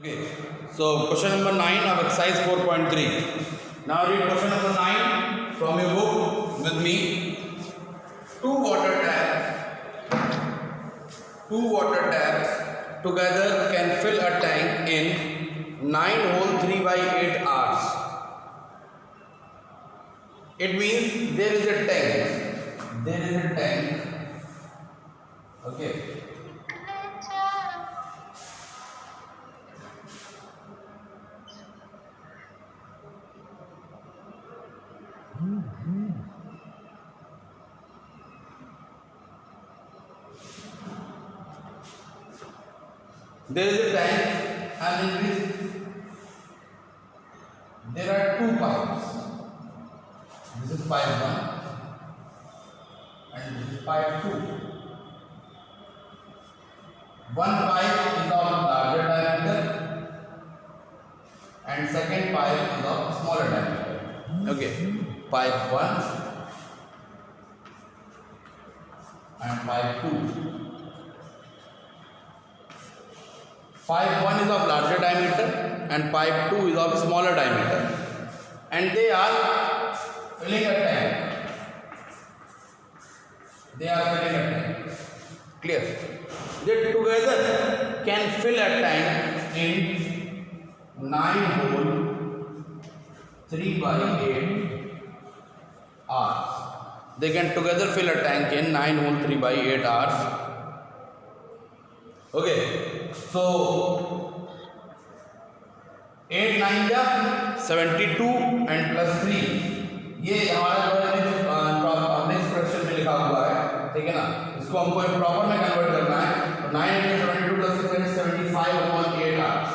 Okay, so question number 9 of exercise 4.3. Now read question number 9 from your book with me. Two water taps together can fill a tank in 9 hole 3/8 hours. It means there is a tank. Okay. There is a tank and in this there are two pipes. This is pipe 1 and this is pipe 2. One pipe is of larger diameter and second pipe is of smaller diameter. Okay, pipe 1 and pipe 2. Pipe 1 is of larger diameter and pipe 2 is of smaller diameter, and they are filling a tank. Clear? They together can fill a tank in 9 hole 3/8 hours. They can together fill a tank in 9 hole 3/8 hours. Okay, so 8 9 जा 72 and plus 3, ये हमारा next question में लिखा हुआ है, ठीक है ना। इसको हमको प्रॉपर में कन्वर्ट करना है, तो 9 into 72 plus 6 is 75/8 hours.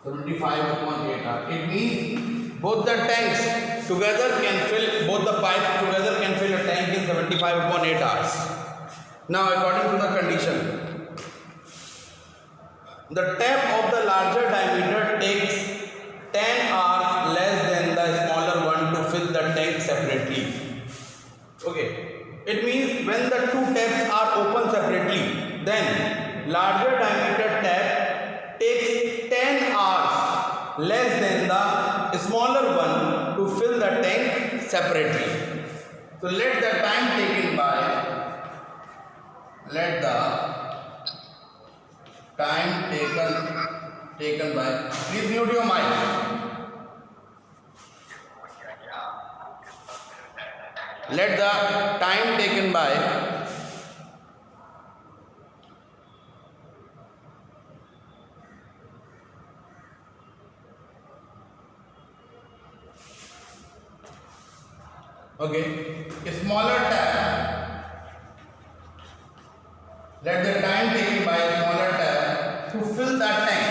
75/8 hours. It means both the tanks together can fill, both the pipes together can fill a tank in 75/8 hours. Now according to the condition, the tap of the larger diameter takes 10 hours less than the smaller one to fill the tank separately. Okay, it means when the two taps are open separately, then larger diameter tap takes 10 hours less than the smaller one to fill the tank separately. So let the time taken by please mute your mic. Let the time taken by a smaller tap, let the time taken by a smaller tap to fill the tank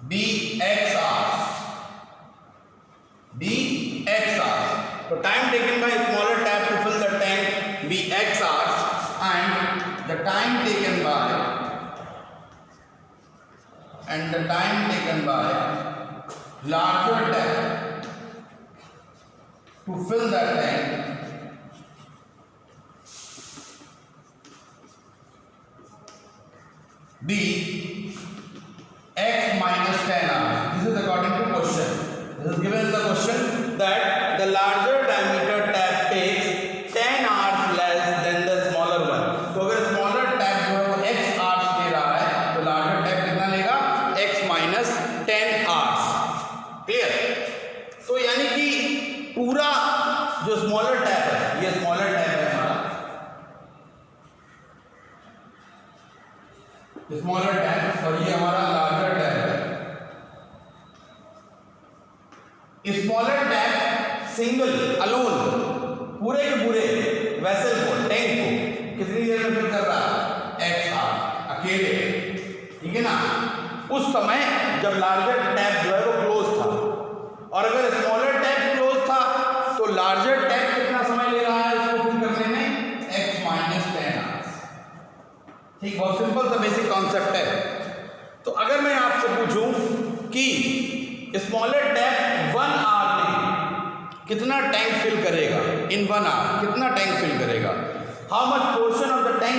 be x hours. So time taken by a smaller tap to fill the tank be x hours, and the time taken by larger tap to fill the tank be x minus 10 hours. This is according to question. This is given in the question that the larger diameter tap takes 10 hours less than the smaller one. तो अगर smaller tap जो है वो x hours ले रहा है, तो larger tap कितना लेगा? x minus 10 hours. Clear? तो यानी कि पूरा जो smaller tap है, ये smaller tap है हमारा, स्मॉलर टैप और ये हमारा लार्जर टैप है। स्मॉलर टैप सिंगल अलोन पूरे के पूरे वेसल को, टैंक को कितनी देर में फिल कर रहा है? x आवर अकेले, ठीक है ना। उस समय जब लार्जर टैप जो है वो क्लोज था, और अगर स्मॉलर टैप क्लोज था तो लार्जर टैप कितना समय ले रहा है इसको फिल करने में? x minus 10 hours. ठीक, बहुत सिंपल सा बेसिक कॉन्सेप्ट है। तो अगर मैं आपसे पूछूं कि स्मॉलर टैप 1 आवर में कितना टैंक फिल करेगा, इन 1 आवर कितना टैंक फिल करेगा, how much portion of the tank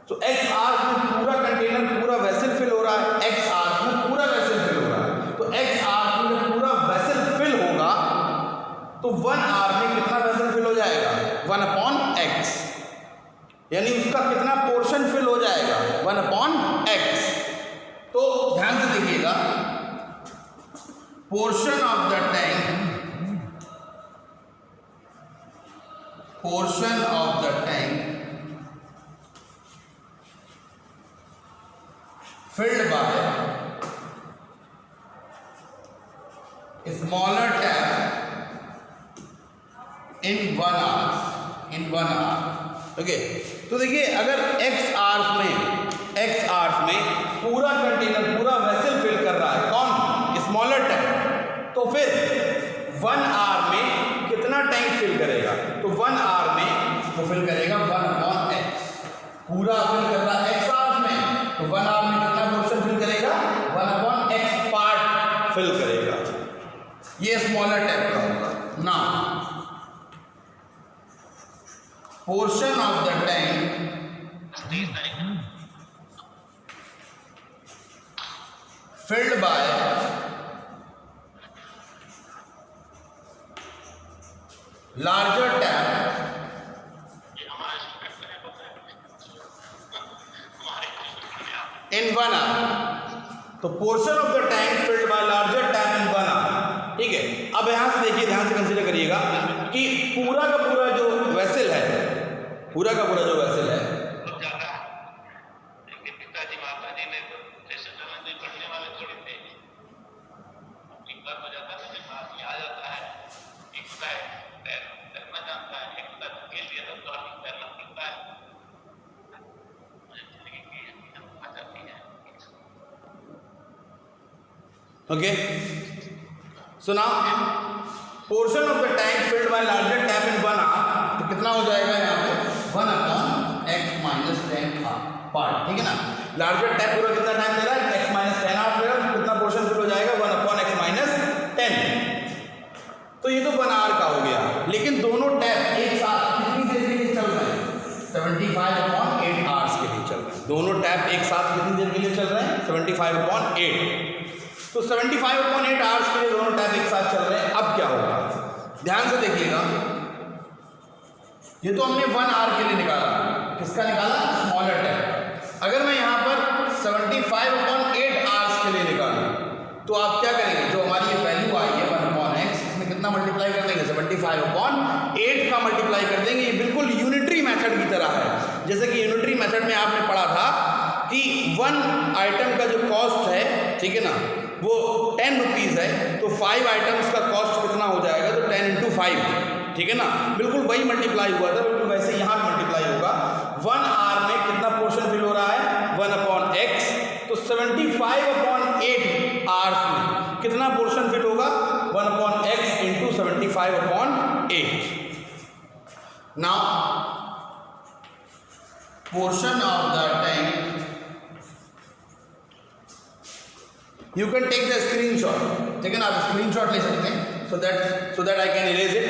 तो एक्स आवर्स में पूरा कंटेनर पूरा वेसल फिल हो रहा है, एक्स आवर्स में पूरा वेसल फिल हो रहा है। तो एक्स आवर्स में जब पूरा वेसल फिल होगा तो 1 आवर में कितना वेसल फिल हो जाएगा, 1/x, यानी उसका कितना पोर्शन फिल हो जाएगा, 1/x। तो ध्यान से देखिएगा, portion of the tank filled by smaller tap in 1 hour। Okay, तो देखिए अगर x आवर्स में पूरा कंटेनर पूरा वेसल फिल कर रहा है कौन, स्मॉलर टैंक, तो फिर 1 आवर में कितना टैंक फिल करेगा, तो 1 आवर में वो फिल करेगा 1/x। पूरा फिल कर रहा है x आवर्स में, तो 1 आवर में कितना पोर्शन फिल करेगा, 1/x पार्ट फिल करेगा। ये स्मॉलर टैप का होगा। Now portion of the tank filled by larger tap in 1 hour। तो portion of the tank filled by larger tap in 1 hour। ठीक है, अब यहां से देखिए, ध्यान से कंसीडर करिएगा कि पूरा का पूरा जो वेसल है, okay, so now portion of the tank filled by larger tap in 1 hour, तो कितना हो जाएगा यहाँ पे 1/x माइनस 10 पार्ट। ठीक है ना, लार्जर टैप पूरा कितना टाइम ले रहा है, x माइनस 10 आवर ले रहा है, कितना पोर्शन फिल हो जाएगा 1/x माइनस 10। तो ये तो 1 hour का हो गया, लेकिन दोनों टैप एक साथ कितनी देर के लिए चल रहे हैं, 75/8 आवर्स के लिए चल रहे हैं। दोनों टैप एक साथ कितनी देर के लिए चल रहे हैं, 75/8। तो 75/8 आवर्स के लिए दोनों टैप एक साथ चल रहे हैं। अब क्या होगा, ध्यान से देखिएगा, ये तो हमने 1 आवर के लिए निकाला, किसका निकाला, स्मॉलर टैप। अगर मैं यहां पर 75/8 आवर्स के लिए निकालूं, तो आप क्या करेंगे, जो हमारी ये वैल्यू आई है 1/x, इसमें कितना मल्टीप्लाई कर देंगे, 75/8 का मल्टीप्लाई कर देंगे। ये बिल्कुल यूनिटरी मेथड की तरह है, जैसे कि यूनिटरी मेथड में आपने पढ़ा था कि 1 आइटम का जो कॉस्ट है, ठीक है ना, वो 10 रुपीज़ है, तो 5 आइटम्स का कॉस्ट कितना हो जाएगा, तो 10 × 5। ठीक है ना, बिल्कुल वही मल्टीप्लाई हुआ था, बिल्कुल वैसे यहाँ मल्टीप्लाई होगा। 1 आवर में कितना पोर्शन फिल हो रहा है, 1/x, तो 75/8 आवर्स में कितना पोर्शन फिल होगा, 1/x × 75/8। Now portion of the tank, you can take the screenshot, ठीक है ना, आप स्क्रीनशॉट ले सकते हैं, so that I can erase it.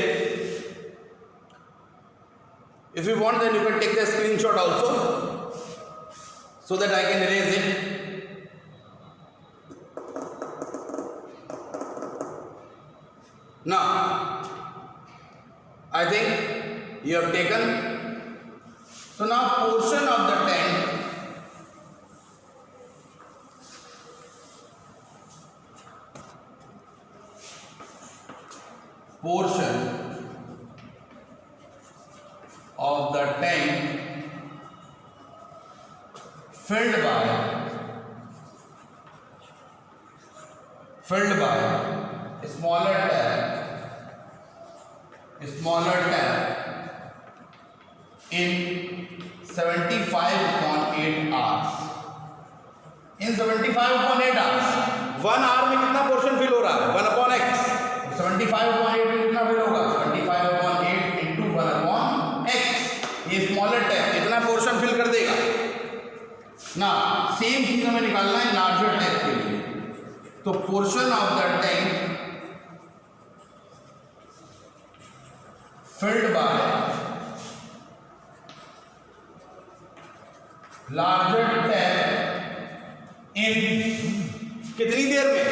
If you want, then you can take the screenshot also, so that I can erase it. Now I think you have taken. So now portion of the tank filled by smaller tap in 75/8 hours। In 75/8 hours, 1 hour में कितना portion fill हो रहा है, 1/x, 75/8 में कितना fill होगा, 75/8 × 1/x। ये smaller tap कितना पोर्शन फिल कर देगा ना। सेम चीज हमें निकालना है लार्जर टैप के लिए, तो portion of the tank filled by larger tap in कितनी देर में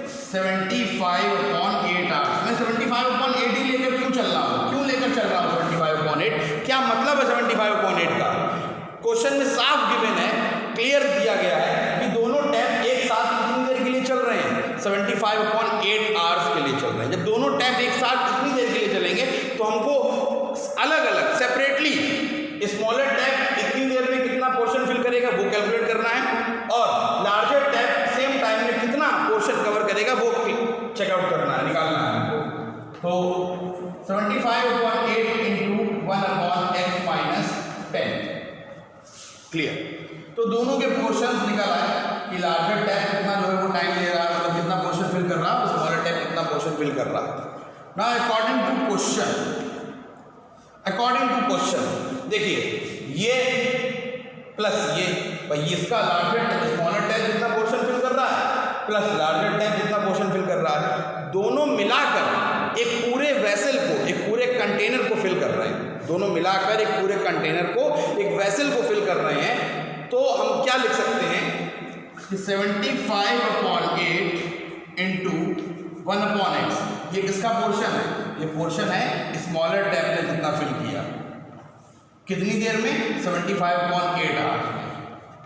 75/8 आवर्स। मैं 75/8 ही लेकर क्यों चल रहा हूँ, क्यों लेकर चल रहा हूँ 75/8? क्या मतलब है 75/8 का? क्वेश्चन में साफ गिवन है, क्लियर दिया गया है कि दोनों टैप एक साथ कितनी देर के लिए चल रहे हैं, 75/8 आवर्स के लिए चल रहे हैं। जब दोनों टैप एक साथ कितनी देर के लिए चलेंगे तो हमको अलग अलग सेपरेटली स्मॉलर टैप कितनी देर में कितना पोर्शन फिल करेगा वो कैलकुलेट करना है, और लार्जर टैप सेम टाइम में कितना पोर्शन कवर करेगा वो चेकआउट करना है, निकालना है हमको। तो 75/8 इंटू 1/x माइनस 10, क्लियर। तो दोनों के पोर्शंस निकाला है कि लार्जर टैप कितना जो है वो टाइम ले रहा है, मतलब कितना पोर्शन फिल कर रहा है, स्मॉलर टैप कितना पोर्शन फिल कर रहा है। नाउ अकॉर्डिंग टू क्वेश्चन देखिए, ये प्लस ये भाई इसका लार्जर स्मॉलर टैप जितना पोर्शन फिल कर रहा है प्लस लार्जर टैप जितना पोर्शन फिल कर रहा है, दोनों मिलाकर एक पूरे वेसल को, एक पूरे कंटेनर को फिल कर रहे हैं। दोनों मिलाकर एक पूरे कंटेनर को, एक वेसल को फिल कर रहे हैं। तो हम क्या लिख सकते हैं कि 75/8 इंटू 1/x, ये किसका पोर्शन है? ये पोर्शन है स्मॉलर टैप ने जितना फिल किया, कितनी देर में 75/8 आवर्स में।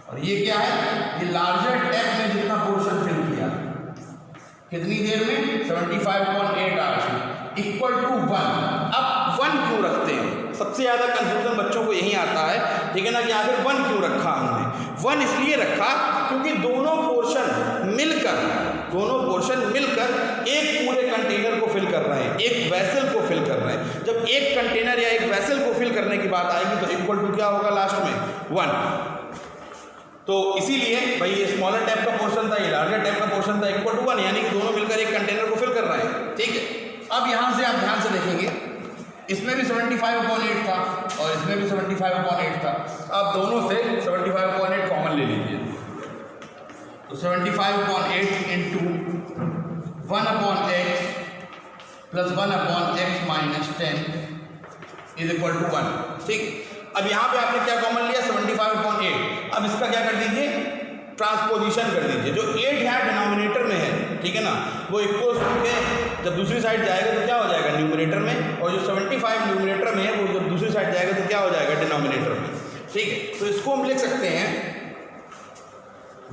और ये क्या है, ये लार्जर टैप ने जितना पोर्शन फिल किया कितनी देर में 75/8 आवर्स में, इक्वल टू 1। अब 1 क्यों रखते हैं? सबसे ज़्यादा कंफ्यूजन बच्चों को यही आता है, ठीक है ना, कि आखिर 1 क्यों रखा हमने? 1 इसलिए रखा क्योंकि दोनों पोर्शन मिलकर एक पूरे कंटेनर को फिल कर रहे हैं, एक वेसल को फिल कर रहे हैं। जब एक कंटेनर या एक वेसल को फिल करने की बात आएगी तो इक्वल टू क्या होगा लास्ट में? 1। तो इसीलिए भाई ये स्मॉलर टैप का पोर्शन था, ये लार्जर टैप का पोर्शन था, इक्वल टू 1, यानी कि दोनों मिलकर एक कंटेनर को फिल कर रहे हैं, ठीक है। अब यहाँ से आप ध्यान से देखेंगे, इसमें भी 75/8 था और इसमें भी 75/8 था। आप दोनों से 75/8 कॉमन ले लीजिए, तो 75/8 into 1/x plus 1/x minus 10 is equal to 1, ठीक। अब यहाँ पे आपने क्या कॉमन लिया? 75/8। अब इसका क्या कर दीजिए? ट्रांसपोजिशन कर दीजिए। जो 8 यहाँ डिनोमिनेटर में है, ठीक है ना, वो इक्वल के जब दूसरी साइड जाएगा तो क्या हो जाएगा? न्यूमरेटर में। और जो 75 न्यूमरेटर में है वो जब दूसरी साइड जाएगा तो क्या हो जाएगा? डिनोमिनेटर में, ठीक है। तो इसको हम लिख सकते हैं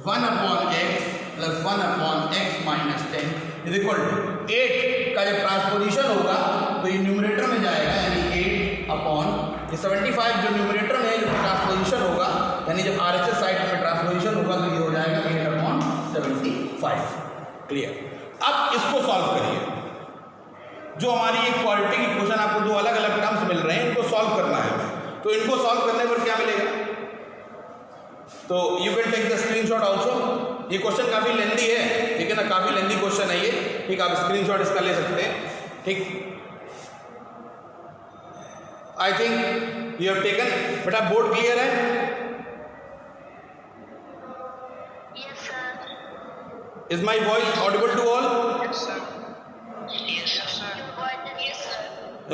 1/x plus 1/x minus 10 is equal to 8 का जब ट्रांसपोजिशन होगा तो ये न्यूमरेटर में जाएगा, यानी 8/75 जो न्यूमरेटर में है, जो ट्रांसपोजिशन होगा यानी जब RHS साइड में ट्रांसपोजिशन होगा तो ये हो जाएगा 8/75, क्लियर। अब इसको सॉल्व करिए। जो हमारी एक क्वालिटी की क्वेश्चन आपको दो अलग अलग टर्म्स मिल रहे हैं, इनको सॉल्व करना है। तो इनको सॉल्व करने पर क्या मिलेगा? तो you can take the screenshot also. ये क्वेश्चन काफ़ी लेंदी है, ठीक है ना, काफ़ी लेंदी क्वेश्चन है ये, ठीक। आप स्क्रीनशॉट इसका ले सकते हैं, ठीक। I think you have taken. बेटा बोर्ड क्लियर है? Yes, sir. Is my voice audible to all? Yes, sir. Yes, sir. Yes, sir.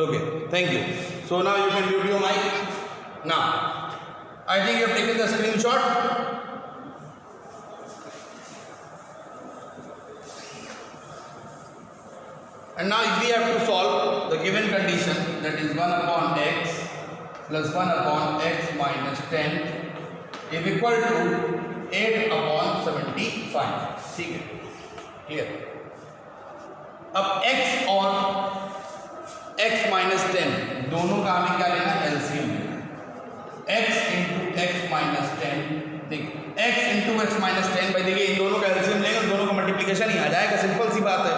Okay, thank you. So now you can mute your mic. Now, I think you have taken the screenshot. And now if we have to solve the given condition, that is 1/x plus 1/x minus 10 is equal to 8/75, ठीक है, clear. अब x और x minus 10 दोनों का हमें क्या लेना है? एलसीएम लेना है। x इंटू एक्स माइनस 10, ठीक, x इंटू एक्स माइनस 10। भाई देखिए, इन दोनों का एलसीएम लेंगे तो दोनों का मल्टीप्लिकेशन ही आ जाएगा, सिंपल सी बात है।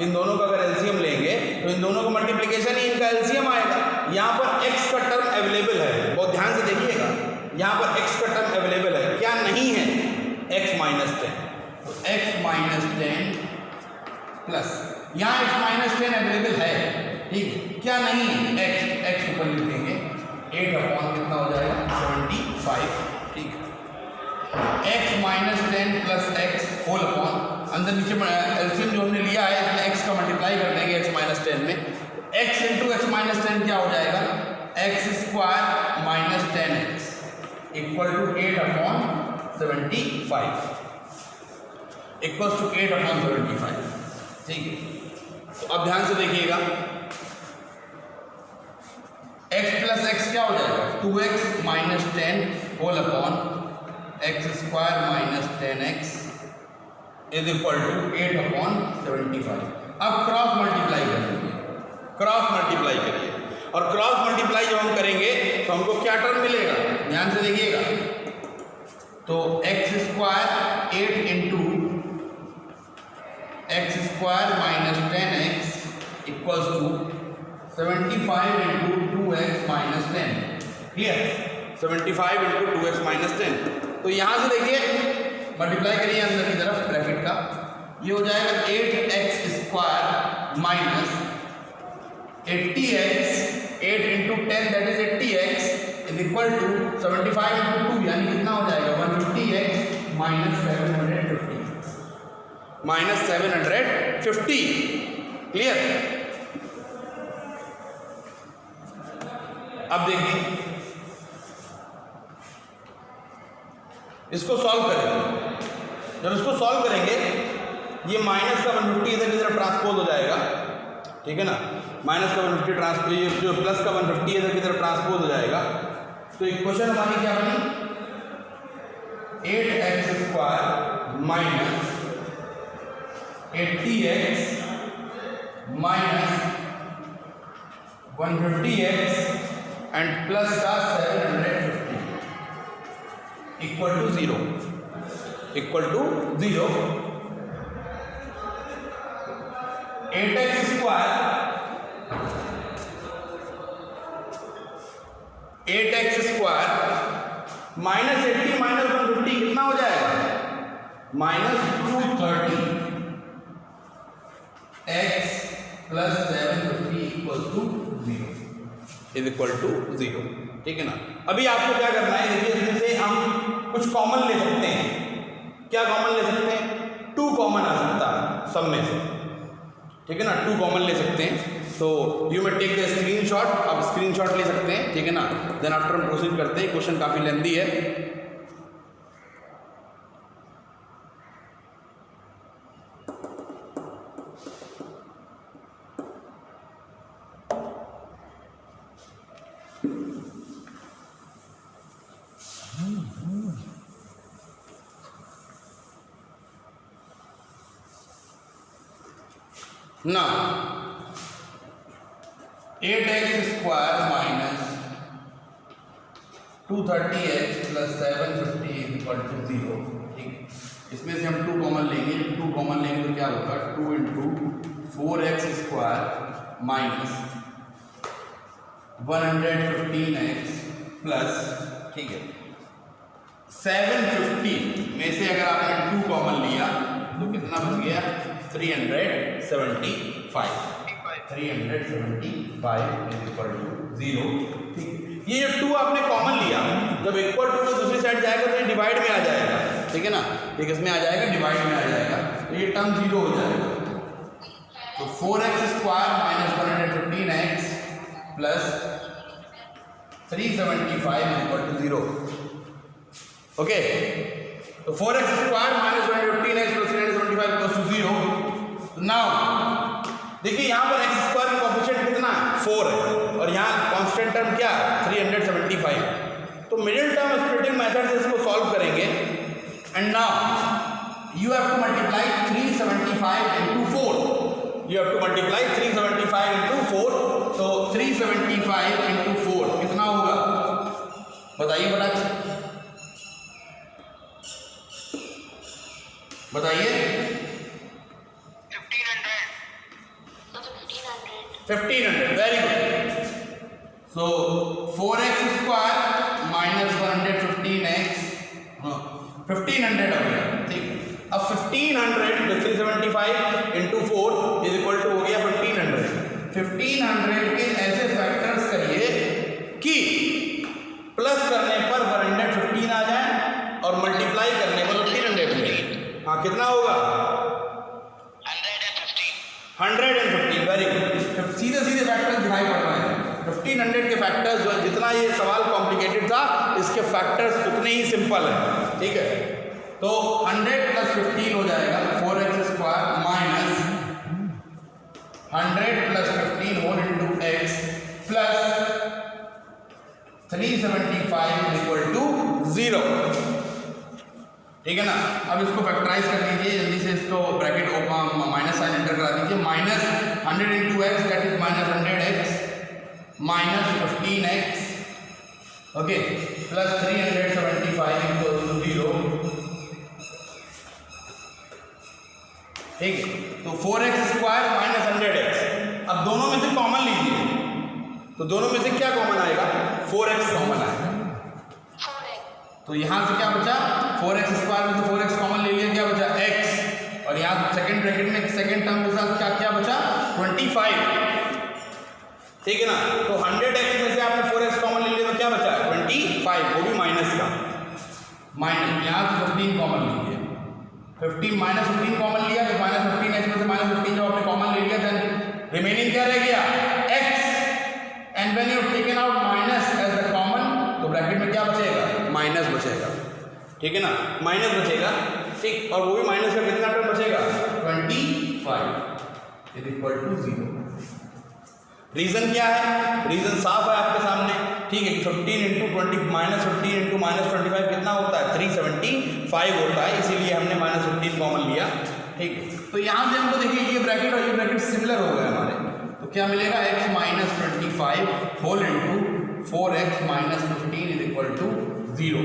इन दोनों का अगर एलसीएम लेंगे तो इन दोनों का मल्टीप्लिकेशन ही इनका एलसीएम आएगा। यहाँ पर x का टर्म अवेलेबल है, बहुत ध्यान से देखिएगा, यहाँ पर x का टर्म अवेलेबल है, क्या नहीं है? x minus 10। तो x माइनस 10 प्लस यहाँ x माइनस 10 अवेलेबल है, ठीक, क्या नहीं है? x ऊपर लिख देंगे, 8/, कितना हो जाएगा? 75, ठीक है। x minus 10 plus x whole upon, अंदर नीचे एलसीएम जो हमने लिया है इसमें x का मल्टीप्लाई कर देंगे x माइनस 10 में। x इंटू एक्स माइनस 10 क्या हो जाएगा? x² minus 10x equal to 8/75 equals to 8/75। ठीक है, तो अब ध्यान से देखिएगा, x प्लस एक्स क्या हो जाएगा 2x minus 10 whole upon x square minus 10x is equal to 8/75। अब क्रॉस मल्टीप्लाई करिए, क्रॉस मल्टीप्लाई करिए, और क्रॉस मल्टीप्लाई जब हम करेंगे तो हमको क्या टर्म मिलेगा, ध्यान से देखिएगा। तो x square 8 into x square minus 10x equals to 75 into 2x minus 10। Clear, 75 into 2x minus 10। तो यहाँ से देखिए मल्टीप्लाई करिए अंदर की तरफ ब्रैकेट का, ये हो जाएगा 8x square minus 80x 8 into 10 that is 80x is equal to 75 into 2 यानी कितना हो जाएगा 150x माइनस 750। क्लियर, अब देखिए इसको सॉल्व करेंगे। जब इसको सॉल्व करेंगे ये माइनस का 150 इधर की तरफ ट्रांसपोज हो जाएगा, ठीक है ना, माइनस का 150 ट्रांसपोज, जो प्लस का 150 इधर की तरफ ट्रांसपोज हो जाएगा। तो इक्वेशन हमारी क्या बनी 8x square minus 80x minus 150x and plus का 750 equal to 0 8x square minus 80 minus 150 कितना हो जाएगा minus 230 x plus 750 equal to 0 is equal to 0। ठीक है ना, अभी आपको क्या करना है, देखिए इसमें से हम कुछ कॉमन ले सकते हैं। क्या कॉमन ले सकते हैं, 2 कॉमन आ सकता है सब में से, ठीक है ना, 2 कॉमन ले सकते हैं। तो यू में टेक द स्क्रीनशॉट, आप स्क्रीनशॉट ले सकते हैं, ठीक है ना। देन आफ्टर हम प्रोसीड करते हैं, क्वेश्चन काफ़ी लेंथी है। ना 8x square minus 230x plus 750 equal to 0। ठीक, इसमें से हम 2 कॉमन लेंगे, 2 कॉमन लेंगे तो क्या होगा 2 into 4x square minus 115x plus, ठीक है, 750 में से अगर आपने 2 कॉमन लिया तो कितना बच गया 375 इक्वल टू 0। ठीक, ये जो 2 आपने कॉमन लिया, जब इक्वल टू में दूसरी साइड जाएगा तो ये डिवाइड में आ जाएगा, ठीक है ना, ठीक, इसमें आ जाएगा, डिवाइड में आ जाएगा, तो ये टर्म 0 हो जाएगा। तो 4x square minus 115x plus 375 equal to 0। Okay, तो 4x square minus 115x plus 375 equal to 0। Now देखिए यहाँ पर x स्क्वायर का कोएफिशिएंट कितना 4 है और यहाँ कांस्टेंट टर्म क्या 375। तो मिडिल टर्म स्प्लिटिंग मेथड से इसको सॉल्व करेंगे and now you have to multiply 375 into 4। You have to multiply 375 into 4। तो 375 इनटू 4 कितना होगा बताइए, बताइए 1500। Very good. So 4x square minus 115x 1500 हो गया। ठीक, अब 1500 375 इंटू 4 इज इक्वल टू हो गया 1500। 1500 के ऐसे फैक्टर्स करिए कि प्लस करने पर 115 आ जाए और मल्टीप्लाई करने पर 300 मिले। हाँ, कितना होगा 115। वेरी गुड, सीधे सीधे फैक्टर्स दिखाई पड़ रहे हैं। 1500 के फैक्टर्स जो जितना ये सवाल कॉम्प्लिकेटेड था इसके फैक्टर्स उतने ही सिंपल हैं, ठीक है। तो 100 प्लस 15 हो जाएगा 4x square minus 100 plus 15 whole into x plus 375 equal to 0, ठीक है ना। अब इसको फैक्टराइज कर दीजिए जल्दी से, इसको bracket open minus sign enter करा दीजिए। Minus 100 into x that is minus 100x minus 15x, okay, plus 375 equal to 0, ठीक है। तो 4x स्क्वायर माइनस 100x, अब दोनों में से कॉमन लीजिए, तो दोनों में से क्या कॉमन आएगा, 4x कॉमन आएगा। तो यहां से क्या बचा, 4x स्क्वायर में से 4x कॉमन ले लिया, क्या बचा x, और यहाँ सेकंड ब्रैकेट में सेकंड टर्म के साथ क्या क्या बचा 25, ठीक है ना। तो 100x में से आपने 4x कॉमन ले लिया तो क्या बचा 25, वो भी माइनस का, माइनस यहाँ से 15 कॉमन लीजिए, 15 माइनस 15 कॉमन लिया तो माइनस 15x में से माइनस 15 जब आपने कॉमन ले लिया देन रिमेनिंग क्या रह गया x, and when you taken out minus as the common तो ब्रैकेट में क्या बचेगा, माइनस बचेगा, ठीक है ना, माइनस बचेगा, ठीक। और वो भी माइनस का कितना टर्म बचेगा 25 इज इक्वल टू 0। रीजन क्या है, रीजन साफ है आपके सामने, ठीक है। 15 इंटू 20 माइनस 15 इंटू माइनस 25 कितना होता है 375 होता है, इसीलिए हमने माइनस 15 कॉमन लिया, ठीक है। तो यहाँ से हमको देखिए ये ब्रैकेट और ये ब्रैकेट सिमिलर हो गए हमारे, तो क्या मिलेगा x minus 25 whole into 4x minus 15 is equal to 0।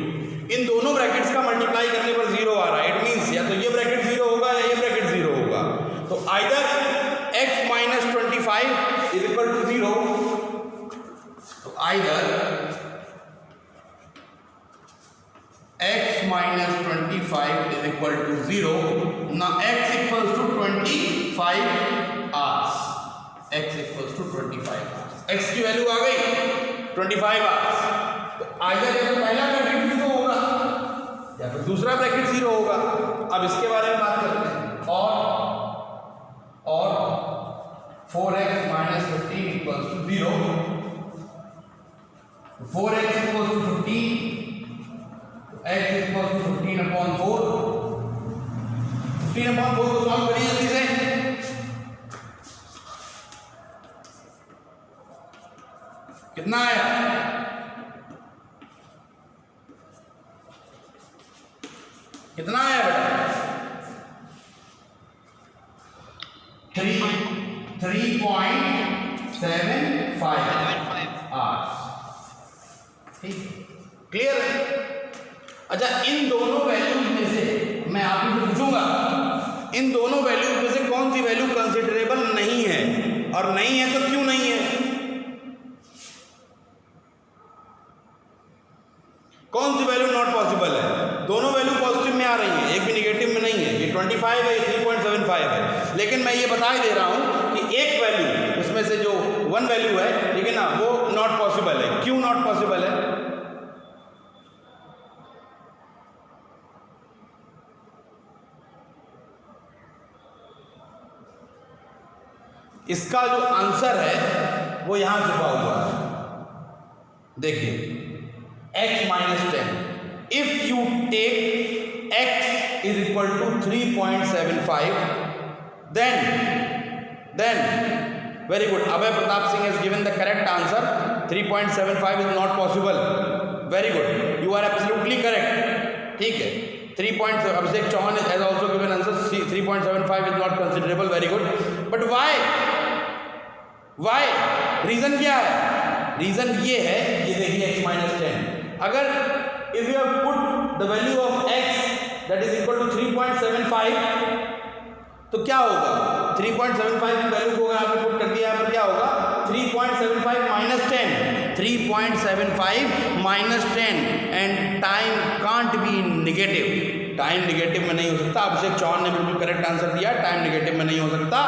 इन दोनों ब्रैकेट्स का मल्टीप्लाई करने पर 0 आ रहा है, इट मीन्स या तो ये ब्रैकेट 0 होगा या ये ब्रैकेट 0 होगा। तो either x minus 25 is equal to 0, तो either x minus 25 is equal to 0, ना x equals to 25 hours, x equals to 25 hours, x की वैल्यू आ गई 25 आवर्स, तो आइदर या तो पहला ब्रैकेट 0 होगा या फिर दूसरा ब्रैकेट 0 होगा। अब इसके बारे में बात करते हैं, और 4x minus 15 equals to 0, 4x equals to 15, x equals to 15 upon 4, 15 upon 4 को सॉल्व करिए जल्दी से, कितना आया, कितना आया बेटा 3.75 आवर्स, ठीक, क्लियर है। अच्छा, इन दोनों वैल्यूज में से मैं आपसे पूछूंगा, इन दोनों वैल्यूज में से कौन सी वैल्यू कंसिडरेबल नहीं है, और नहीं है तो क्यों नहीं है, कौन सी वैल्यू नॉट पॉसिबल है। दोनों वैल्यू पॉजिटिव में आ रही हैं, एक भी निगेटिव में नहीं है, ये 25 है, ये 3.75 है, लेकिन मैं ये बता ही दे रहा हूं कि एक वैल्यू उसमें से जो 1 वैल्यू है, ठीक है ना, वो नॉट पॉसिबल है। क्यों नॉट पॉसिबल है, इसका जो आंसर है वो यहां छुपा हुआ है, देखिए x minus 10, if you take x is equal to 3.75 then very good, Abhay Pratap Singh has given the correct answer, 3.75 is not possible, very good, you are absolutely correct, ठीक है। 3. Abhishek Chauhan has also given answer, 3.75 is not considerable, very good, but why, reason क्या है, reason ये है, ये देखिए x minus 10, अगर if you have put the value of x that is equal to 3.75 तो क्या होगा, 3.75 की वैल्यू को अगर आपने पुट कर दिया तो क्या होगा 3.75 minus 10, 3.75 minus 10, and time can't be negative, time negative में नहीं हो सकता। अभिषेक चौहान ने बिल्कुल करेक्ट आंसर दिया, टाइम नेगेटिव में नहीं हो सकता,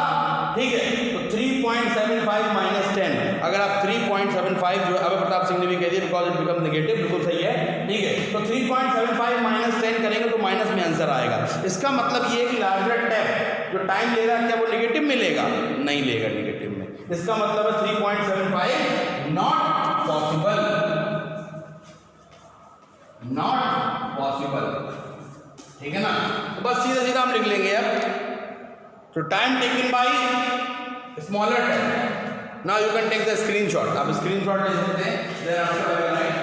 ठीक है। तो 3.75 माइनस 10, अगर आप 3.75 जो अभय प्रताप सिंह ने भी कह दिया बिकॉज इट बिकम नेगेटिव, बिल्कुल सही है, ठीक है। तो 3.75 माइनस 10 करेंगे तो माइनस में आंसर आएगा। इसका मतलब ये है कि लार्जर टैप जो टाइम ले रहा है क्या वो नेगेटिव में लेगा, नहीं लेगा नेगेटिव में, इसका मतलब है 3.75 नॉट पॉसिबल, नॉट पॉसिबल। ठीक है ना, तो बस सीधा सीधा हम लिख लेंगे अब। तो time taken by smaller time. Now you can take the screenshot. आप स्क्रीनशॉट ले सकते हैं। Then after I will write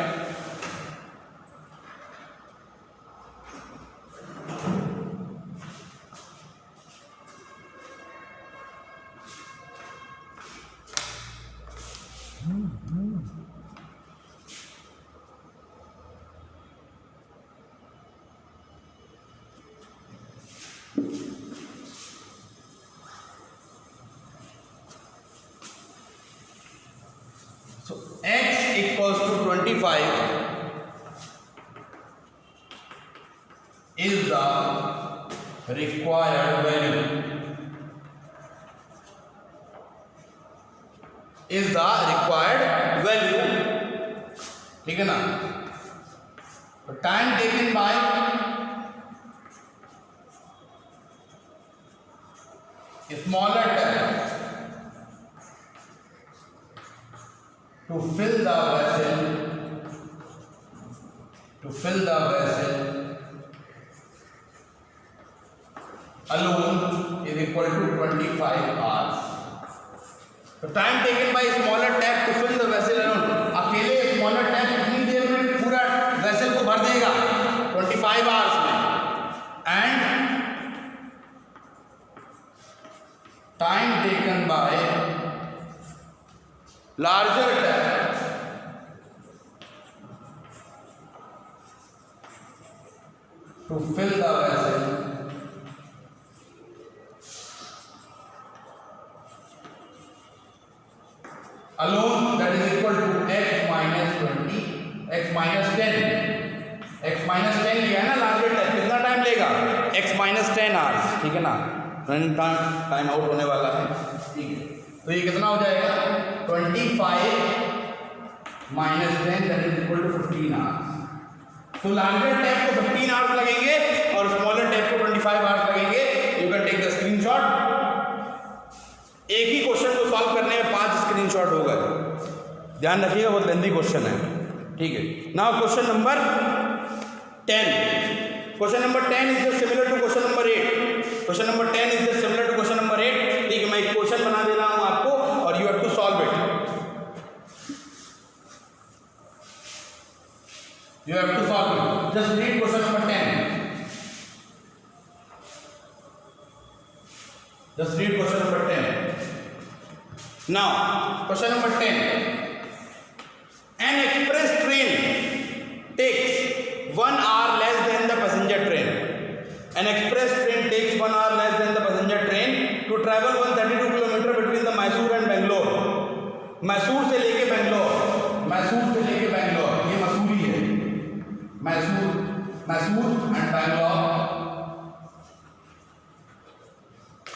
x equals to 25 is the required value, is the required value। ठीक है ना, तो time taken by smaller time to fill the vessel alone is equal to 25 hours। तो time taken by smaller tap to fill the vessel alone, अकेले smaller tap कितनी देर में पूरा वेसल को भर देगा? 25 आवर्स में। And time taken bye larger tap to fill the vessel alone, that is equal to x minus 20, x minus 10, x minus 10 लिया है ना लार्जर टैप, कितना टाइम लेगा? x minus 10 hours. ठीक है ना, रनिंग टाइम आउट होने वाला है। ठीक है, तो ये कितना हो जाएगा? 25 minus 10 that is equal to 15 hours. तो लार्जर टैप को 15 आवर्स लगेंगे और स्मॉलर टैप को 25 आवर्स लगेंगे। You can take the screenshot. एक ही क्वेश्चन को सॉल्व करने में 5 स्क्रीनशॉट हो गए, ध्यान रखिएगा, बहुत लेंथी क्वेश्चन है। ठीक है, now question number 10। Question number 10 is just similar to question number 8। Question number 10 is just similar to question number 8। ठीक है, मैं एक क्वेश्चन बना दे रहा हूं आपको और you have to solve it. You have to solve it. Just read question number 10. Just read question number 10. Now, question number 10. An express train takes 1 hour less than the passenger train. An express train takes 1 hour less than the passenger train to travel 132 km between the Mysore and Bangalore. Mysore से लेके बेंगलोर, मैसूर से लेके बेंगलोर, ये मसूरी है। Mysore and Bangalore,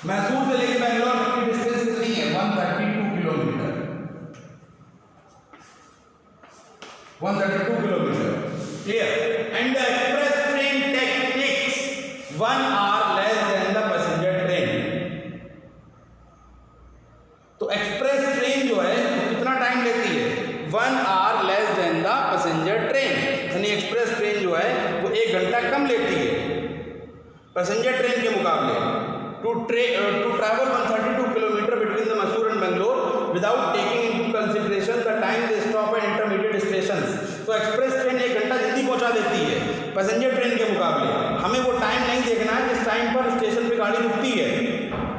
Mysore से लेके बैंगलोर की distance कितनी है? 132 kilometre. 132 kilometre, clear. And the express train takes 1 hour less than the passenger train. तो एक्सप्रेस ट्रेन जो है कितना टाइम लेती है? 1 hour less than the passenger train. यानी एक्सप्रेस ट्रेन जो है वो 1 घंटा कम लेती है पैसेंजर ट्रेन के मुकाबले। To travel 132 kilometre between the Mysore and Bangalore without taking into consideration the time they stop at intermediate stations. तो एक्सप्रेस ट्रेन 1 घंटा जल्दी पहुंचा देती है पैसेंजर ट्रेन के मुकाबले। हमें वो टाइम नहीं देखना है जिस टाइम पर स्टेशन पे गाड़ी रुकती है।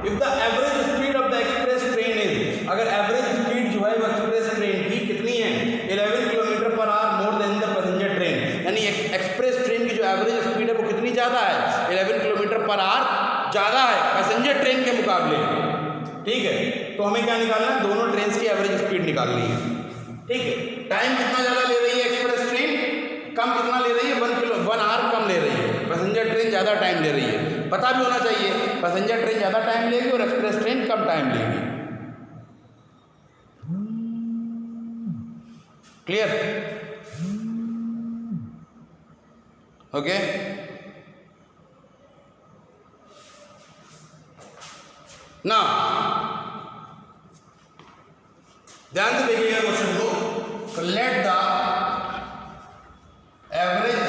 If the average speed of the express train is, अगर एवरेज स्पीड जो है वो एक्सप्रेस ट्रेन की कितनी है? 11 kilometre per our more than the passenger train. यानी एक्सप्रेस ट्रेन की जो एवरेज स्पीड है वो कितनी ज़्यादा है? 11 किलोमीटर पर आवर ज़्यादा है पैसेंजर ट्रेन के मुकाबले। ठीक है, तो हमें क्या निकालना है? दोनों ट्रेन की एवरेज स्पीड निकालनी है। ठीक है, टाइम कितना ज़्यादा ले रही है एक्सप्रेस ट्रेन? कम कितना ले रही है? 1 आवर कम ले रही है। पैसेंजर ट्रेन ज़्यादा टाइम ले रही है। पता भी होना चाहिए पैसेंजर ट्रेन ज़्यादा टाइम लेगी और एक्सप्रेस ट्रेन कम टाइम लेगी। क्लियर? ओके, ना ध्यान से देखिएगा क्वेश्चन को। Let the average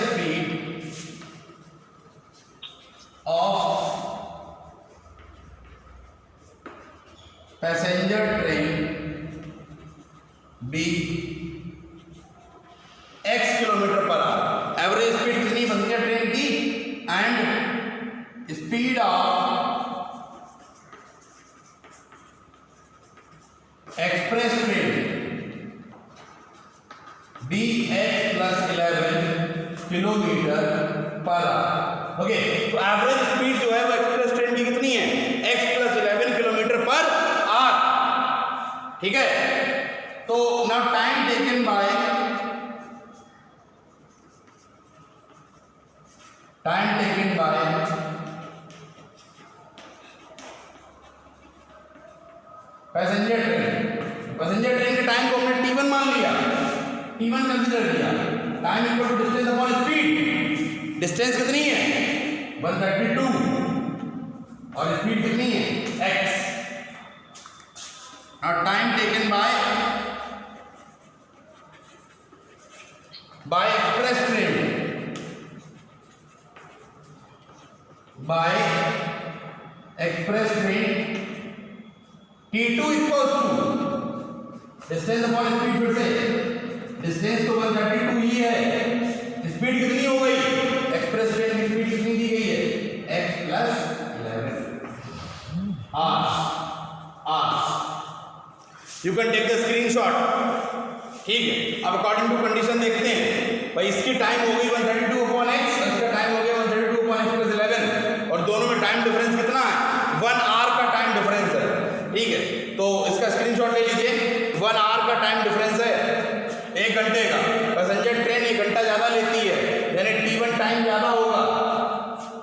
x + 11 kilometre per our. Okay, तो एवरेज स्पीड जो है वो एक्सप्रेस ट्रेन की कितनी है, x + 11 किलोमीटर पर आवर। ठीक है, तो now time taken by passenger train के टाइम को हमने t1 मान लिया, t1 कंसीडर किया। Time equal to distance upon speed. Distance कितनी है 132 और स्पीड कितनी है x। और time taken by express train, by express train T2 equals to distance upon speed. फिर से डिस्टेंस तो 132 ही है, स्पीड कितनी हो गई, एक्सप्रेस ट्रेन की स्पीड कितनी दी गई है x + 11 hours। You can take the screenshot. ठीक है, अब अकॉर्डिंग टू कंडीशन देखते हैं भाई, इसकी टाइम हो गई 132/x, इसका टाइम हो गया 132/x + 11 और दोनों में टाइम डिफरेंस कितना है 1 आवर का टाइम डिफरेंस है। ठीक है, तो इसका स्क्रीनशॉट ले लीजिए। 1 आवर का टाइम डिफरेंस है, 1 घंटे का। पैसेंजर ट्रेन 1 घंटा ज़्यादा लेती है, यानी t1 टाइम ज़्यादा होगा,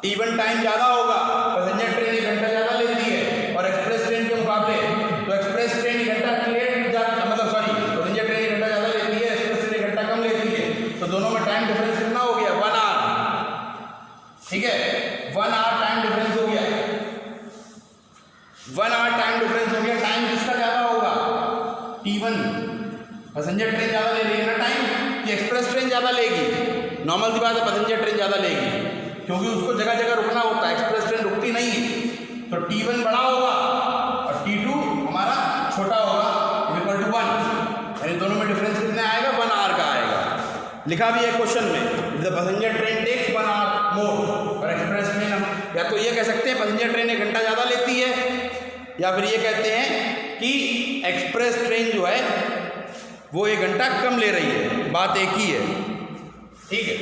t1 टाइम ज़्यादा होगा। पैसेंजर ट्रेन 1 घंटा ज़्यादा लेती है और एक्सप्रेस ट्रेन के मुकाबले, तो एक्सप्रेस ट्रेन 1 घंटा लेट जाता, मतलब सॉरी, पैसेंजर ट्रेन 1 घंटा ज़्यादा लेती है, एक्सप्रेस ट्रेन 1 घंटा कम लेती है। तो दोनों में टाइम डिफरेंस कितना हो गया 1 आवर। ठीक है, 1 आवर टाइम डिफरेंस हो गया, 1 आवर टाइम डिफरेंस हो गया। टाइम किसका ज़्यादा होगा t1, पैसेंजर ट्रेन ज़्यादा ले रही है ना टाइम, कि एक्सप्रेस ट्रेन ज़्यादा लेगी। नॉर्मल सी बात है, पैसेंजर ट्रेन ज़्यादा लेगी क्योंकि उसको जगह जगह रुकना होता है, एक्सप्रेस ट्रेन रुकती नहीं है। तो t1 बड़ा होगा और t2 हमारा छोटा होगा, इक्वल टू 1, यानी दोनों में डिफरेंस कितना आएगा 1 आवर का आएगा। लिखा भी है क्वेश्चन में, the passenger train takes 1 hour more और एक्सप्रेस ट्रेन, हम या तो ये कह सकते हैं पैसेंजर ट्रेन 1 घंटा ज़्यादा लेती है, या फिर ये कहते हैं कि एक्सप्रेस ट्रेन जो है वो 1 घंटा कम ले रही है, बात एक ही है। ठीक है,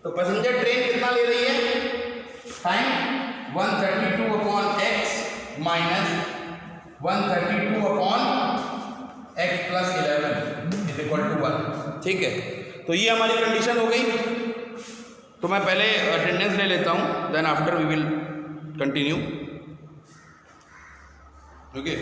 तो पैसेंजर ट्रेन कितना ले रही है टाइम 132/x - 132/x + 11 = 1। ठीक है, तो ये हमारी कंडीशन हो गई। तो मैं पहले अटेंडेंस ले लेता हूँ, then after we will continue. Okay,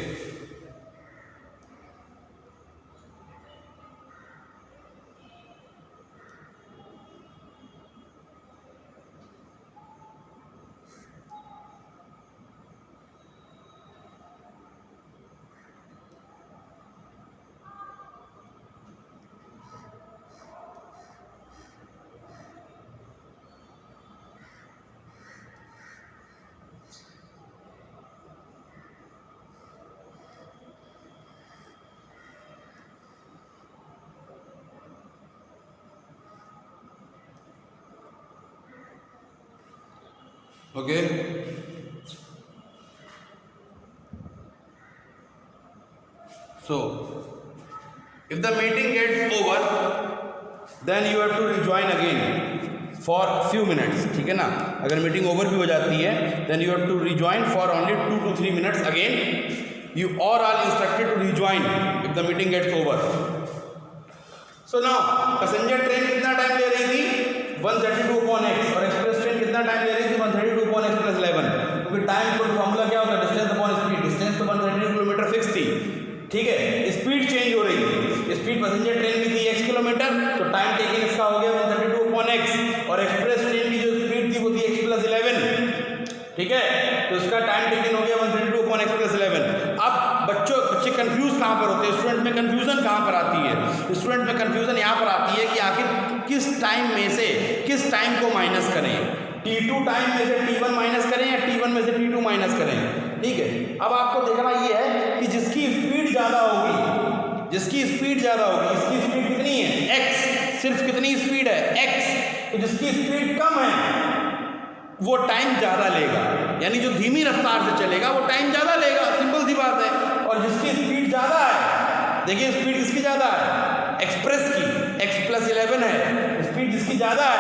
okay, so if the meeting gets over then you have to rejoin again for few minutes। ठीक है ना, अगर मीटिंग ओवर भी हो जाती है then you have to rejoin for only 2 to 3 minutes again। you all are instructed to rejoin if the meeting gets over। so now passenger train कितना time ले रही थी 132/x और एक्सप्रेस ट्रेन कितना टाइम ले रही थी 132/x + 11, क्योंकि टाइम इक्वल फॉर्मूला क्या होता है डिस्टेंस अपॉन स्पीड। डिस्टेंस तो 132 किलोमीटर फिक्स थी। ठीक है, स्पीड चेंज हो रही थी, स्पीड पैसेंजर ट्रेन की थी x किलोमीटर, तो टाइम टेकिंग इसका हो गया 132/x और एक्सप्रेस ट्रेन की जो स्पीड थी वो थी x + 11। ठीक है, तो इसका टाइम टेकिंग हो गया 132/x + 11। अब बच्चे कंफ्यूज कहाँ पर होते हैं, स्टूडेंट में कंफ्यूजन कहाँ पर आती है, स्टूडेंट में कंफ्यूजन यहाँ पर आती है कि आखिर किस टाइम में से किस टाइम को माइनस करें, t2 टाइम में से t1 माइनस करें या t1 में से t2 माइनस करें। ठीक है, अब आपको देखना ये है कि जिसकी स्पीड ज़्यादा होगी, जिसकी स्पीड ज़्यादा होगी, इसकी स्पीड कितनी है x, सिर्फ कितनी स्पीड है x, तो जिसकी स्पीड कम है वो टाइम ज़्यादा लेगा, यानी जो धीमी रफ्तार से चलेगा वो टाइम ज़्यादा लेगा, सिंपल सी बात है। और जिसकी स्पीड ज़्यादा है, देखिए स्पीड किसकी ज़्यादा है एक्सप्रेस की, x+11 है, स्पीड जिसकी ज़्यादा है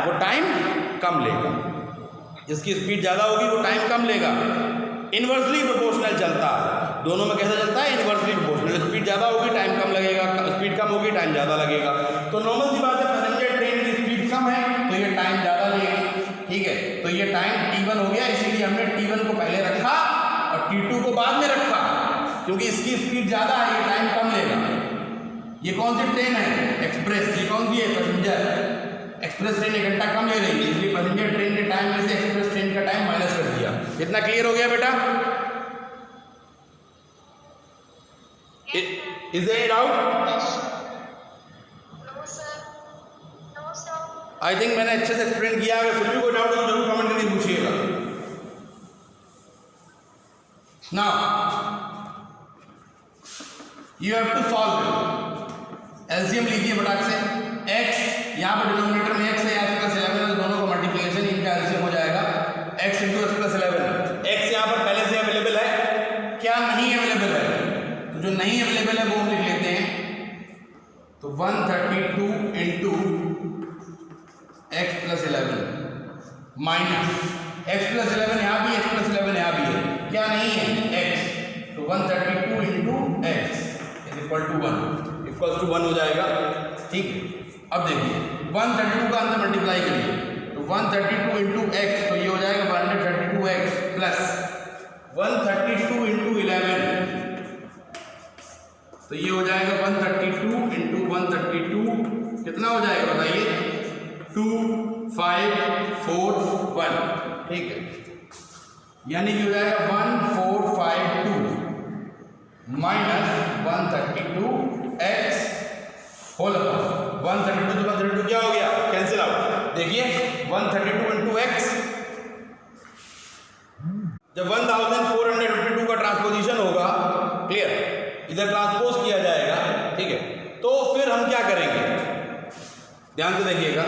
वो टाइम कम लेगा, जिसकी स्पीड ज़्यादा होगी वो टाइम कम लेगा। इन्वर्सली प्रोपोर्शनल चलता है, दोनों में कैसा चलता है? Inversely proportional. स्पीड ज़्यादा होगी टाइम कम लगेगा, स्पीड कम होगी टाइम ज़्यादा लगेगा। तो नॉर्मल सी बात है, पैसेंजर ट्रेन की स्पीड कम है तो ये टाइम ज़्यादा लगेगी, ठीक है। तो ये टाइम t1 हो गया, इसीलिए हमने t1 को पहले रखा और t2 को बाद में रखा, क्योंकि इसकी स्पीड ज़्यादा है, ये टाइम कम लेगा। ये कौन सी ट्रेन है? एक्सप्रेस। ये कौन सी है? पैसेंजर। एक्सप्रेस ट्रेन 1 घंटा कम ले रही है, इसलिए पैसेंजर ट्रेन के टाइम में से एक्सप्रेस ट्रेन का टाइम माइनस कर दिया। इतना क्लियर हो गया बेटा? Is there any doubt? I think मैंने अच्छे से एक्सप्लेन किया। अगर फिर भी कोई डाउट हो तो जरूर कमेंट करके पूछिएगा। Now you have to solve LCM लीजिए फटाक से। x यहाँ पर डिनोमिनेटर में x है, यहाँ से प्लस 11 है, दोनों का मल्टीप्लिकेशन इनका एलसीएम हो जाएगा x into x plus 11। x यहाँ पर पहले से अवेलेबल है, क्या नहीं अवेलेबल है? तो जो नहीं अवेलेबल है वो हम लिख लेते हैं। तो 132 into x plus 11 minus x plus 11 यहाँ भी, एक्स प्लस 11 यहाँ भी है, क्या नहीं है? x। तो 132 into x equal to 1, equal to 1 हो जाएगा, ठीक है। अब देखिए 132 का अंदर मल्टीप्लाई करिए, तो 132 इंटू एक्स, तो ये हो जाएगा 132x प्लस 132 इंटू 11, तो ये हो जाएगा 132 इंटू 132, कितना हो जाएगा बताइए? 2 5 4 1, ठीक है। यानी कि हो जाएगा 1452 माइनस 132x होल अपॉन 132 तो 132 क्या हो गया? Cancel out. देखिए 132 इंटू एक्स, जब 1452 का ट्रांसपोजिशन होगा, क्लियर, इधर ट्रांसपोज किया जाएगा, ठीक है, तो फिर हम क्या करेंगे? ध्यान से देखिएगा।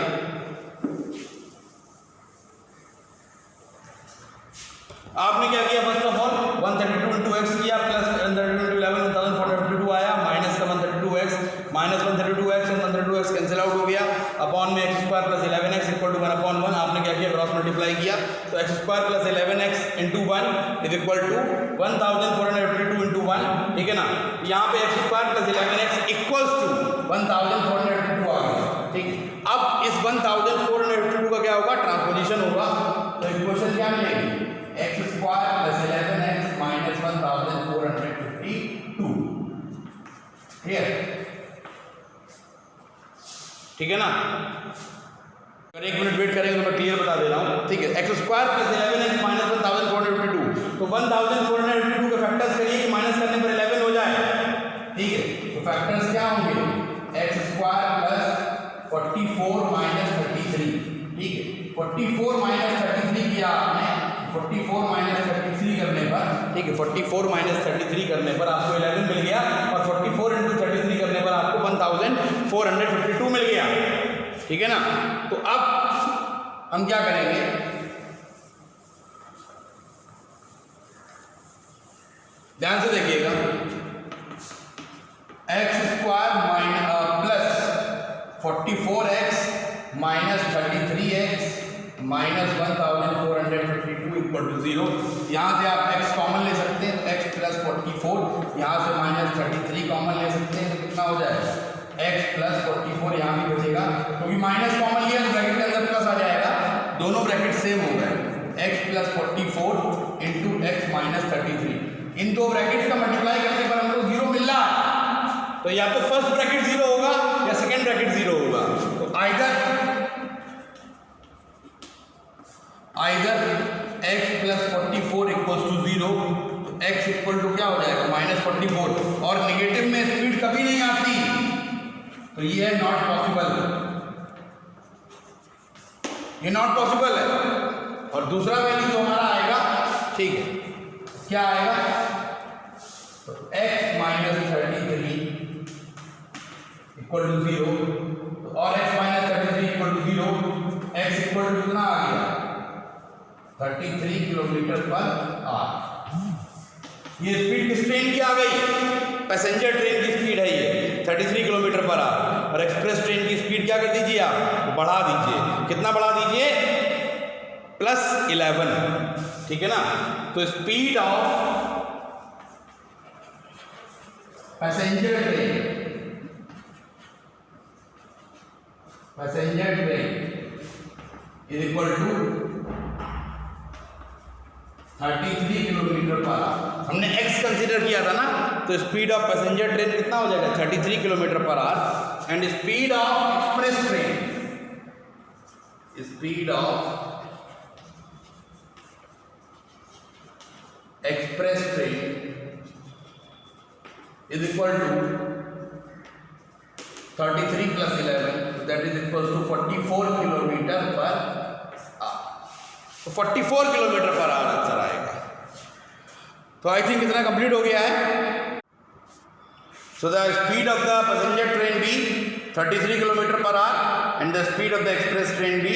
आपने क्या किया? First of all 132 into x किया, प्लस 132 इंटू 11 1452 आया, माइनस का 132x, माइनस 132x और 132x कैंसिल आउट हो गया, अपॉन में x square plus 11x equal to 1 upon 1। आपने क्या किया? क्रॉस मल्टीप्लाई किया, तो x square plus 11x into 1 is equal to 1452 into 1, ठीक है ना। यहाँ पे x square plus 11x equals to 1452 आ गया, ठीक है। अब इस 1452 का क्या होगा? ट्रांसपोजिशन होगा, तो इक्वेशन क्या मिलेगी? x square plus 11x minus 1452, ठीक है ना। अगर 1 मिनट वेट करेंगे तो मैं क्लियर बता दे रहा हूँ, ठीक है। X square plus 11x minus 1452, तो 1452 के फैक्टर्स करिए कि माइनस करने पर 11 हो जाए, ठीक है। तो फैक्टर्स क्या होंगे? एक्स स्क्वायर प्लस 44 माइनस 33, ठीक है। 44 माइनस 33 किया आपने, 44 माइनस 33 करने पर, ठीक है, 44 माइनस 33 करने पर आपको 11 मिल गया, और 44 इंटू 33 करने पर आपको 1452 मिल गया, ठीक है ना। तो अब हम क्या करेंगे? ध्यान से देखिएगा, x square minus plus 44x minus 33x minus 1452 equal to 0। यहाँ से आप x कॉमन ले सकते हैं, तो x प्लस 44, यहाँ से माइनस 33 कॉमन ले सकते हैं, तो कितना हो जाएगा? x प्लस 44 यहाँ भी बचेगा, क्योंकि माइनस कॉमन लिया तो ब्रैकेट के अंदर प्लस आ जाएगा, दोनों ब्रैकेट सेम हो गए। x plus 44 into x minus 33, इन दो ब्रैकेट का मल्टीप्लाई करने पर हमको 0 मिल रहा है, तो या तो फर्स्ट ब्रैकेट 0 होगा या सेकेंड ब्रैकेट 0 होगा। तो either x plus 44 equals to 0, तो x इक्वल टू क्या हो जाएगा? माइनस 44, और निगेटिव में स्पीड कभी नहीं आती, तो ये है नॉट पॉसिबल, ये नॉट पॉसिबल है। और दूसरा वैल्यू जो हमारा आएगा, ठीक है, क्या आएगा? तो x माइनस 33 इक्वल टू 0, और x minus 33 equal to 0, x equal to कितना आ गया? 33 किलोमीटर पर आवर। ये स्पीड किस ट्रेन की आ गई? पैसेंजर ट्रेन की स्पीड है ये 33 किलोमीटर पर आवर। और एक्सप्रेस ट्रेन की स्पीड क्या कर दीजिए आप, बढ़ा दीजिए। कितना बढ़ा दीजिए, +11, ठीक है ना। तो speed of passenger train is equal to 33 kilometre per hour. हमने x कंसीडर किया था ना, तो स्पीड ऑफ पैसेंजर ट्रेन कितना हो जाएगा, 33 kilometre per hour. And speed of express train, speed of express train is equal to 33 + 11, that is equal to 44 kilometre per hour. तो 44 kilometre per our answer आएगा। तो आई थिंक इतना complete हो गया है। So the speed of the passenger train be 33 kilometre per hour and the speed of the express train be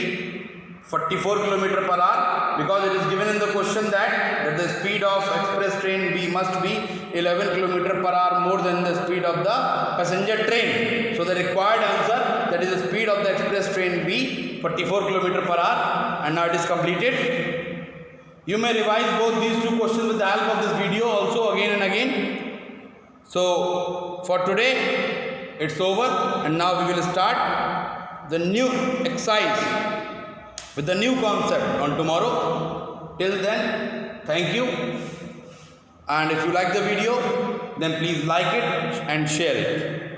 44 kilometre per hour, because it is given in the question that the speed of express train B must be 11 kilometer per hour more than the speed of the passenger train. So the required answer, that is the speed of the express train B, 44 kilometer per hour, and now it is completed. You may revise both these two questions with the help of this video also again and again. So for today it's over, and now we will start the new exercise with the new concept on tomorrow. Till then, thank you, and if you like the video, then please like it and share it.